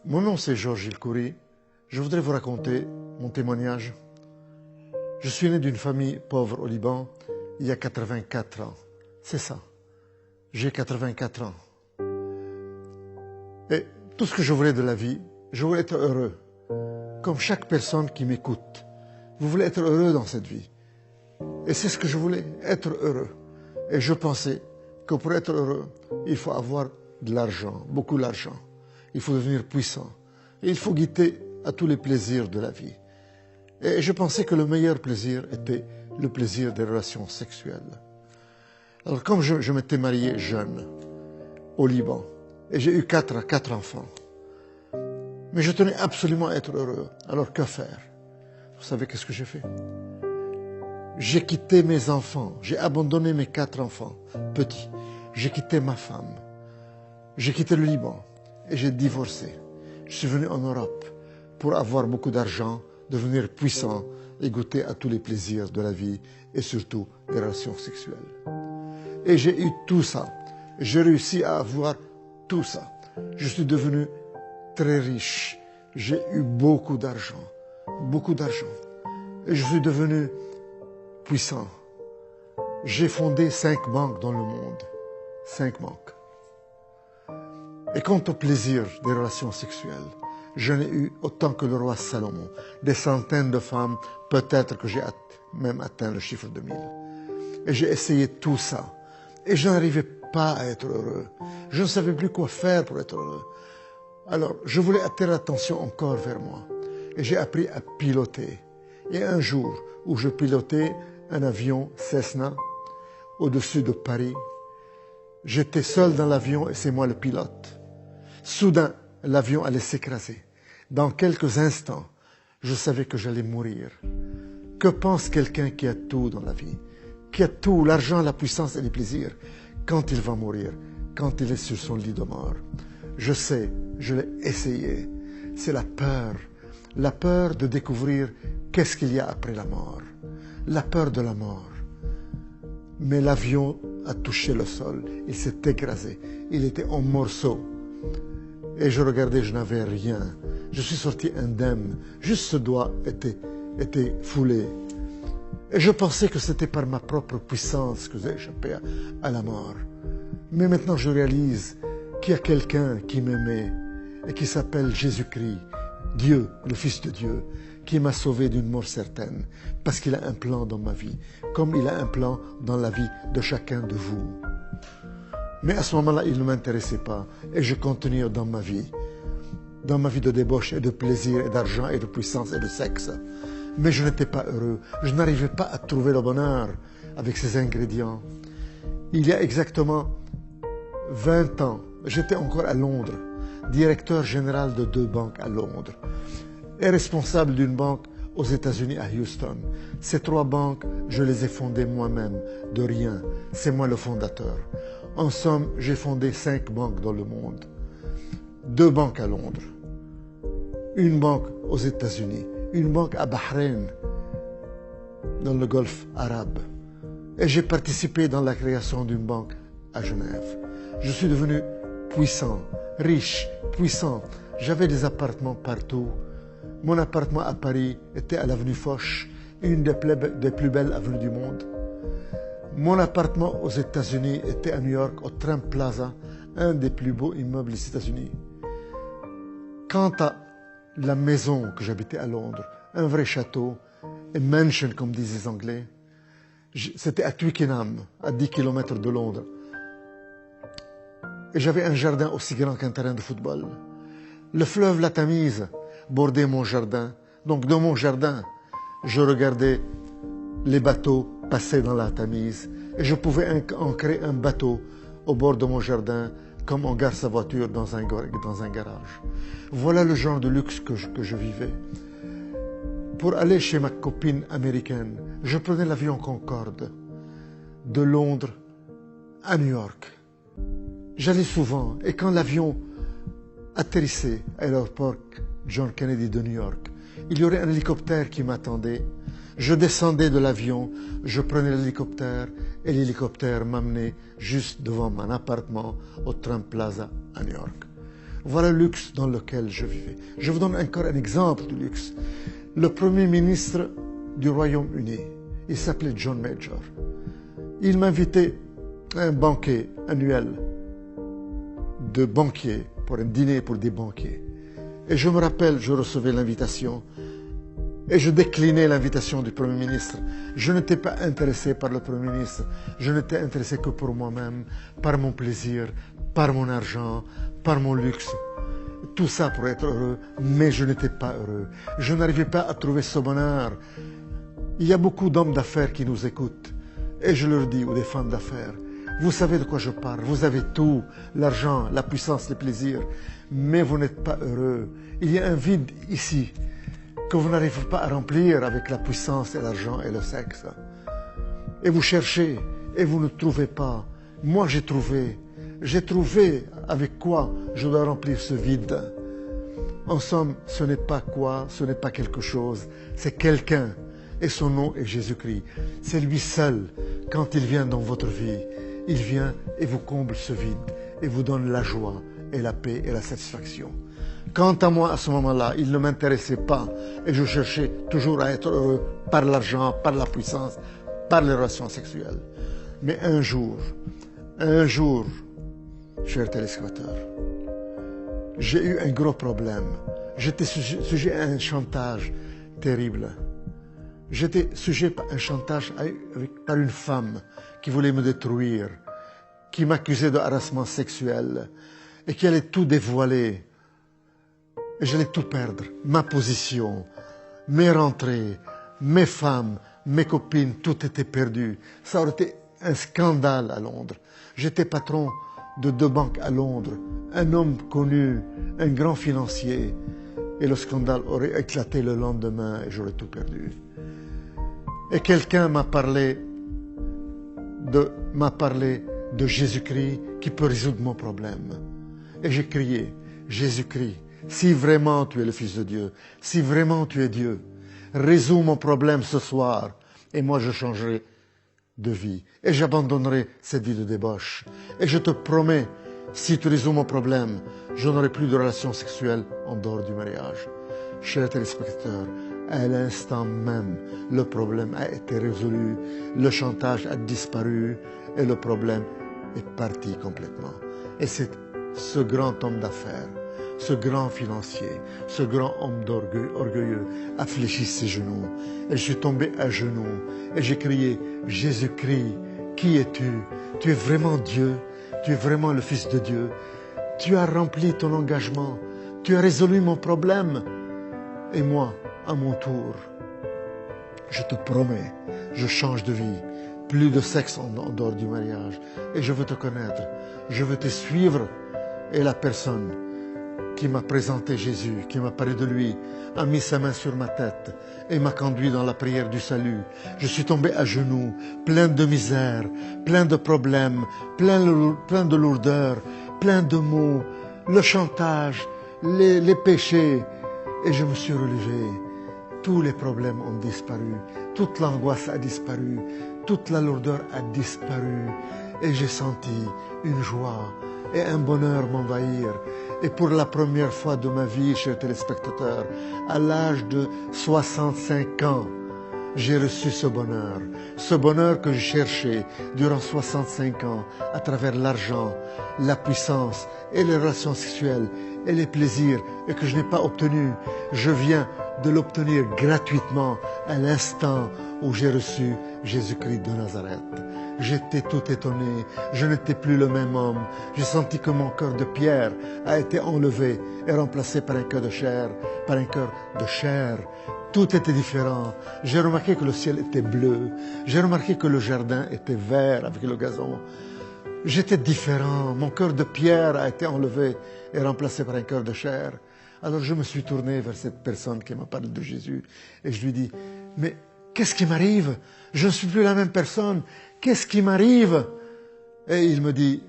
Mon nom c'est Georges Ilkouri. Je voudrais vous raconter mon témoignage. Je suis né d'une famille pauvre au Liban il y a 84 ans. C'est ça. J'ai 84 ans. Et tout ce que je voulais de la vie, je voulais être heureux. Comme chaque personne qui m'écoute. Vous voulez être heureux dans cette vie. Et c'est ce que je voulais, être heureux. Et je pensais que pour être heureux, il faut avoir de l'argent, beaucoup d'argent. Il faut devenir puissant. Et il faut goûter à tous les plaisirs de la vie. Et je pensais que le meilleur plaisir était le plaisir des relations sexuelles. Alors comme je m'étais marié jeune, au Liban, et j'ai eu quatre enfants, mais je tenais absolument à être heureux. Alors que faire? Vous savez qu'est-ce que j'ai fait? J'ai quitté mes enfants, j'ai abandonné mes 4 enfants petits, j'ai quitté ma femme, j'ai quitté le Liban et j'ai divorcé. Je suis venu en Europe pour avoir beaucoup d'argent, devenir puissant et goûter à tous les plaisirs de la vie et surtout des relations sexuelles. Et j'ai eu tout ça, j'ai réussi à avoir tout ça. Je suis devenu très riche, j'ai eu beaucoup d'argent. Et je suis devenu puissant. J'ai fondé 5 banques dans le monde. 5 banques. Et quant au plaisir des relations sexuelles, je n'ai eu autant que le roi Salomon. Des centaines de femmes, peut-être que j'ai même atteint le chiffre de 1000. Et j'ai essayé tout ça. Et je n'arrivais pas à être heureux. Je ne savais plus quoi faire pour être heureux. Alors, je voulais attirer l'attention encore vers moi. Et j'ai appris à piloter. Et un jour où je pilotais un avion Cessna au-dessus de Paris, j'étais seul dans l'avion et c'est moi le pilote. Soudain, l'avion allait s'écraser. Dans quelques instants, je savais que j'allais mourir. Que pense quelqu'un qui a tout dans la vie, qui a tout, l'argent, la puissance et les plaisirs, quand il va mourir, quand il est sur son lit de mort? Je sais, je l'ai essayé. C'est la peur de découvrir qu'est-ce qu'il y a après la mort, la peur de la mort. Mais l'avion a touché le sol, il s'est écrasé, il était en morceaux. Et je regardais, je n'avais rien. Je suis sorti indemne, juste ce doigt était foulé. Et je pensais que c'était par ma propre puissance que j'ai échappé à la mort. Mais maintenant je réalise qu'il y a quelqu'un qui m'aimait et qui s'appelle Jésus-Christ, Dieu, le Fils de Dieu, qui m'a sauvé d'une mort certaine, parce qu'il a un plan dans ma vie, comme il a un plan dans la vie de chacun de vous. Mais à ce moment-là, il ne m'intéressait pas, et je continuais dans ma vie de débauche et de plaisir et d'argent et de puissance et de sexe. Mais je n'étais pas heureux, je n'arrivais pas à trouver le bonheur avec ces ingrédients. Il y a exactement 20 ans, j'étais encore à Londres, directeur général de 2 banques à Londres et responsable d'une banque aux États-Unis à Houston. Ces 3 banques, je les ai fondées moi-même, de rien. C'est moi le fondateur. En somme, j'ai fondé 5 banques dans le monde. 2 banques à Londres, une banque aux États-Unis, une banque à Bahreïn, dans le Golfe arabe. Et j'ai participé dans la création d'une banque à Genève. Je suis devenu puissant, riche, puissant. J'avais des appartements partout. Mon appartement à Paris était à l'avenue Foch, une des plus belles avenues du monde. Mon appartement aux États-Unis était à New York, au Trump Plaza, un des plus beaux immeubles des États-Unis. Quant à la maison que j'habitais à Londres, un vrai château, a mansion comme disent les Anglais, c'était à Twickenham, à 10 km de Londres. Et j'avais un jardin aussi grand qu'un terrain de football. Le fleuve la Tamise bordait mon jardin. Donc dans mon jardin, je regardais les bateaux passer dans la Tamise. Et je pouvais ancrer un bateau au bord de mon jardin, comme on gare sa voiture dans un garage. Voilà le genre de luxe que je vivais. Pour aller chez ma copine américaine, je prenais l'avion Concorde de Londres à New York. J'allais souvent, et quand l'avion atterrissait à l'aéroport John Kennedy de New York, il y aurait un hélicoptère qui m'attendait. Je descendais de l'avion, je prenais l'hélicoptère, et l'hélicoptère m'amenait juste devant mon appartement au Trump Plaza à New York. Voilà le luxe dans lequel je vivais. Je vous donne encore un exemple de luxe. Le premier ministre du Royaume-Uni, il s'appelait John Major. Il m'invitait à un banquet annuel de banquiers, pour un dîner pour des banquiers. Et je me rappelle, je recevais l'invitation et je déclinais l'invitation du Premier ministre. Je n'étais pas intéressé par le Premier ministre. Je n'étais intéressé que pour moi-même, par mon plaisir, par mon argent, par mon luxe. Tout ça pour être heureux, mais je n'étais pas heureux. Je n'arrivais pas à trouver ce bonheur. Il y a beaucoup d'hommes d'affaires qui nous écoutent. Et je leur dis, ou des femmes d'affaires, vous savez de quoi je parle. Vous avez tout, l'argent, la puissance, les plaisirs, mais vous n'êtes pas heureux. Il y a un vide ici que vous n'arrivez pas à remplir avec la puissance et l'argent et le sexe. Et vous cherchez et vous ne trouvez pas. Moi, j'ai trouvé avec quoi je dois remplir ce vide. En somme, ce n'est pas quoi, ce n'est pas quelque chose, c'est quelqu'un. Et son nom est Jésus-Christ. C'est lui seul, quand il vient dans votre vie, il vient et vous comble ce vide et vous donne la joie et la paix et la satisfaction. Quant à moi, à ce moment-là, il ne m'intéressait pas et je cherchais toujours à être heureux par l'argent, par la puissance, par les relations sexuelles. Mais un jour, chers téléspectateurs, j'ai eu un gros problème. J'étais sujet à un chantage terrible. J'étais sujet à un chantage par une femme qui voulait me détruire, qui m'accusait de harassement sexuel et qui allait tout dévoiler. Et j'allais tout perdre, ma position, mes rentrées, mes femmes, mes copines, tout était perdu. Ça aurait été un scandale à Londres. J'étais patron de 2 banques à Londres, un homme connu, un grand financier. Et le scandale aurait éclaté le lendemain et j'aurais tout perdu. Et quelqu'un m'a parlé de Jésus-Christ qui peut résoudre mon problème. Et j'ai crié, Jésus-Christ, si vraiment tu es le Fils de Dieu, si vraiment tu es Dieu, résous mon problème ce soir et moi je changerai de vie. Et j'abandonnerai cette vie de débauche. Et je te promets, si tu résous mon problème, je n'aurai plus de relations sexuelles en dehors du mariage. Chers téléspectateurs, à l'instant même, le problème a été résolu, le chantage a disparu et le problème est parti complètement. Et c'est ce grand homme d'affaires, ce grand financier, ce grand homme orgueilleux a fléchi ses genoux. Et je suis tombé à genoux et j'ai crié, Jésus-Christ, qui es-tu? Tu es vraiment Dieu, tu es vraiment le Fils de Dieu. Tu as rempli ton engagement, tu as résolu mon problème. Et moi, à mon tour, je te promets, je change de vie. Plus de sexe en dehors du mariage. Et je veux te connaître, je veux te suivre. Et la personne qui m'a présenté Jésus, qui m'a parlé de lui, a mis sa main sur ma tête et m'a conduit dans la prière du salut. Je suis tombé à genoux, plein de misère, plein de problèmes, plein de lourdeur, plein de maux, le chantage, les péchés. Et je me suis relevé. Tous les problèmes ont disparu, toute l'angoisse a disparu, toute la lourdeur a disparu. Et j'ai senti une joie et un bonheur m'envahir. Et pour la première fois de ma vie, chers téléspectateurs, à l'âge de 65 ans, j'ai reçu ce bonheur que je cherchais durant 65 ans à travers l'argent, la puissance et les relations sexuelles et les plaisirs et que je n'ai pas obtenu. Je viens de l'obtenir gratuitement à l'instant où j'ai reçu Jésus-Christ de Nazareth. J'étais tout étonné, je n'étais plus le même homme. J'ai senti que mon cœur de pierre a été enlevé et remplacé par un cœur de chair, par un cœur de chair. Tout était différent. J'ai remarqué que le ciel était bleu. J'ai remarqué que le jardin était vert avec le gazon. J'étais différent. Mon cœur de pierre a été enlevé et remplacé par un cœur de chair. Alors je me suis tourné vers cette personne qui m'a parlé de Jésus et je lui dis, mais qu'est-ce qui m'arrive? Je ne suis plus la même personne. Qu'est-ce qui m'arrive? Et il me dit,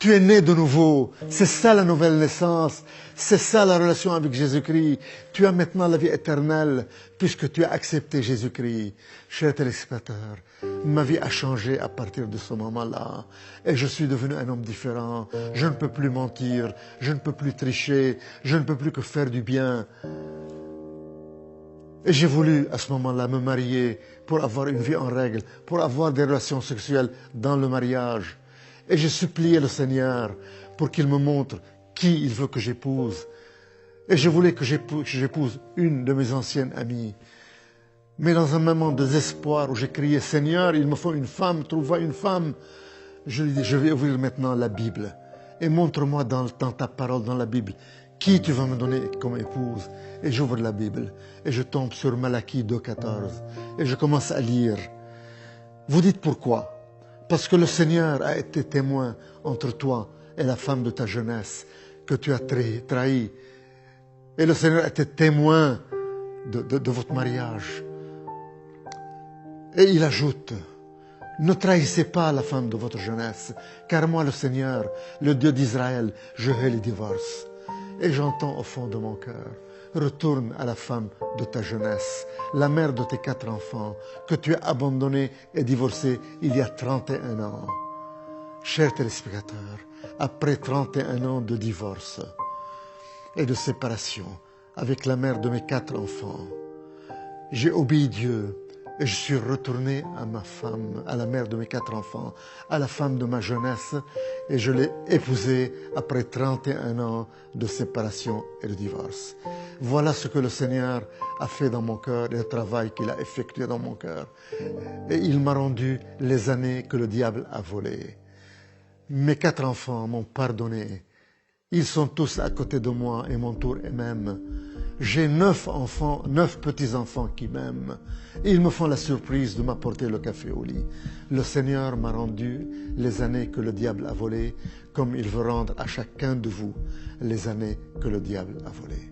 Tu es né de nouveau. C'est ça la nouvelle naissance. C'est ça la relation avec Jésus-Christ. Tu as maintenant la vie éternelle puisque tu as accepté Jésus-Christ. Chers téléspectateurs, ma vie a changé à partir de ce moment-là. Et je suis devenu un homme différent. Je ne peux plus mentir. Je ne peux plus tricher. Je ne peux plus que faire du bien. Et j'ai voulu à ce moment-là me marier pour avoir une vie en règle, pour avoir des relations sexuelles dans le mariage. Et j'ai supplié le Seigneur pour qu'il me montre qui il veut que j'épouse. Et je voulais que j'épouse une de mes anciennes amies. Mais dans un moment de désespoir où j'ai crié, Seigneur, il me faut une femme, trouve-moi une femme. Je lui ai dit, je vais ouvrir maintenant la Bible. Et montre-moi dans ta parole, dans la Bible, qui tu vas me donner comme épouse. Et j'ouvre la Bible. Et je tombe sur Malachie 2,14. Et je commence à lire. Vous dites pourquoi? Parce que le Seigneur a été témoin entre toi et la femme de ta jeunesse que tu as trahi. Et le Seigneur a été témoin de votre mariage. Et il ajoute, ne trahissez pas la femme de votre jeunesse, car moi, le Seigneur, le Dieu d'Israël, je hais les divorces. Et j'entends au fond de mon cœur, retourne à la femme de ta jeunesse, la mère de tes 4 enfants, que tu as abandonnée et divorcée il y a 31 ans. Chers téléspectateurs, après 31 ans de divorce et de séparation avec la mère de mes 4 enfants, j'ai obéi Dieu et je suis retourné à ma femme, à la mère de mes 4 enfants, à la femme de ma jeunesse, et je l'ai épousée après 31 ans de séparation et de divorce. Voilà ce que le Seigneur a fait dans mon cœur et le travail qu'il a effectué dans mon cœur. Et il m'a rendu les années que le diable a volées. Mes 4 enfants m'ont pardonné. Ils sont tous à côté de moi et m'entourent eux-mêmes. J'ai 9 enfants, 9 petits-enfants qui m'aiment. Ils me font la surprise de m'apporter le café au lit. Le Seigneur m'a rendu les années que le diable a volées, comme il veut rendre à chacun de vous les années que le diable a volées.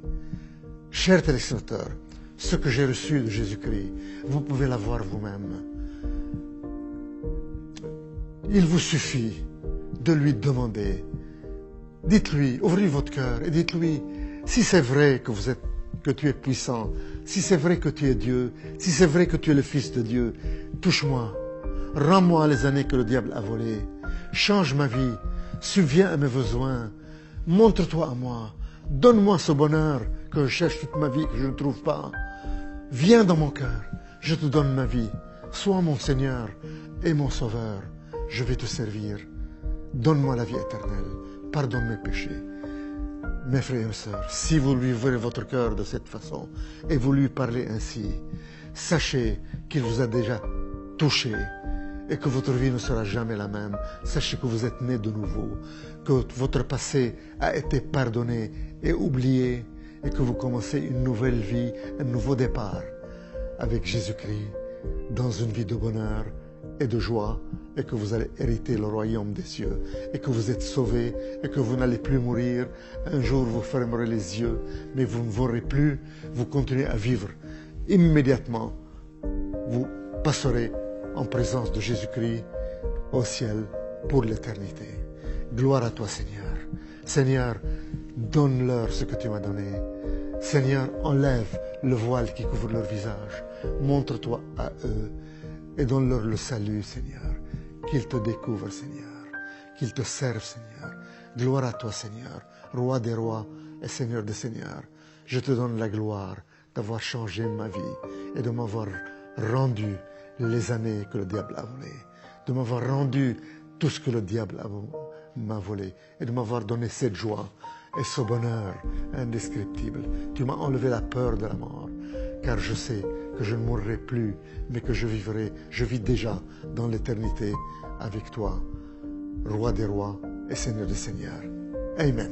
Chers téléspectateurs, ce que j'ai reçu de Jésus-Christ, vous pouvez l'avoir vous-même. Il vous suffit de lui demander. Dites-lui, ouvrez votre cœur et dites-lui, si c'est vrai que tu es puissant, si c'est vrai que tu es Dieu, si c'est vrai que tu es le Fils de Dieu, touche-moi, rends-moi les années que le diable a volées, change ma vie, subviens à mes besoins, montre-toi à moi, donne-moi ce bonheur que je cherche toute ma vie, que je ne trouve pas. Viens dans mon cœur, je te donne ma vie, sois mon Seigneur et mon Sauveur, je vais te servir. Donne-moi la vie éternelle, pardonne mes péchés. Mes frères et mes sœurs, si vous lui ouvrez votre cœur de cette façon et vous lui parlez ainsi, sachez qu'il vous a déjà touché et que votre vie ne sera jamais la même. Sachez que vous êtes né de nouveau, que votre passé a été pardonné et oublié et que vous commencez une nouvelle vie, un nouveau départ avec Jésus-Christ dans une vie de bonheur et de joie, et que vous allez hériter le royaume des cieux, et que vous êtes sauvés, et que vous n'allez plus mourir. Un jour, vous fermerez les yeux, mais vous ne mourrez plus, vous continuez à vivre. Immédiatement, vous passerez en présence de Jésus-Christ au ciel pour l'éternité. Gloire à toi, Seigneur. Seigneur, donne-leur ce que tu m'as donné. Seigneur, enlève le voile qui couvre leur visage. Montre-toi à eux et donne-leur le salut, Seigneur. Qu'ils te découvrent, Seigneur. Qu'ils te servent, Seigneur. Gloire à toi, Seigneur, Roi des rois et Seigneur des seigneurs. Je te donne la gloire d'avoir changé ma vie et de m'avoir rendu les années que le diable a volées, de m'avoir rendu tout ce que le diable m'a volé et de m'avoir donné cette joie et ce bonheur indescriptible. Tu m'as enlevé la peur de la mort, car je sais que je ne mourrai plus, mais que je vis déjà dans l'éternité avec toi, Roi des rois et Seigneur des seigneurs. Amen.